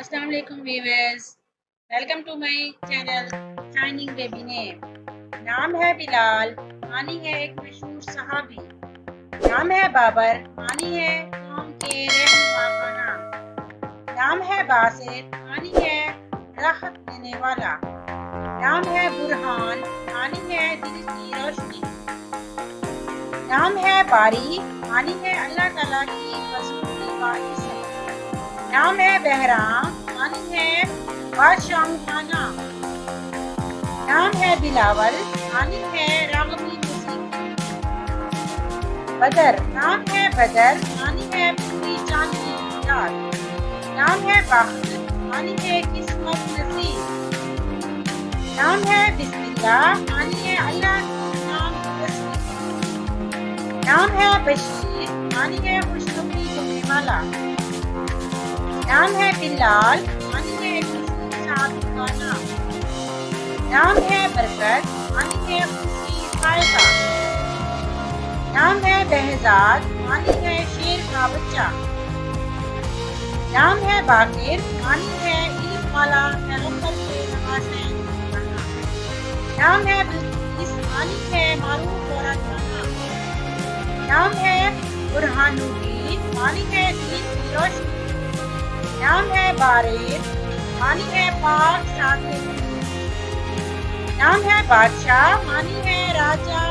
Assalamu alaikum viewers. Welcome to my channel Shining Baby Name. नाम है बिलाल, मानी है एक मशहूर सहाबी। नाम है बाबर, मानी है कौम के रहनुमा का नाम। नाम है बासित, मानी है राहत देने वाला। नाम है बुरहान, मानी है दिल की रोशनी। नाम है बारी, मानी है अल्लाह ताला की वजूद का इस्म। नाम है बहराम, मानी है बादशाह का नाम। नाम है बिलावल, मानी है रागबी मुसीकी। बदर, नाम है बदर, मानी है पूरी चांदनी की रात। नाम है बख्त, मानी है किस्मत नसीब। नाम है बिस्मिल्लाह, मानी है अल्लाह के नाम की तस्वीर। नाम है बशीर, मानी है खुशखबरी देने वाला। नाम है बिलाल, मानी है किसी साथ का नाम। नाम है बरकत, मानी है खुशी फायदा। नाम है बहजाद, मानी है शेर का बच्चा। नाम है बाकिर, मानी है इल्म वाला पैगंबर के नवासे का नाम। नाम है बिल्किस, मानी है मारूफ औरत का नाम। नाम है बुरहानुद्दीन, मानी है दीन की रोशनी। नाम है बारिश, मानी है पाक साकिब। नाम है बादशाह, मानी है राजा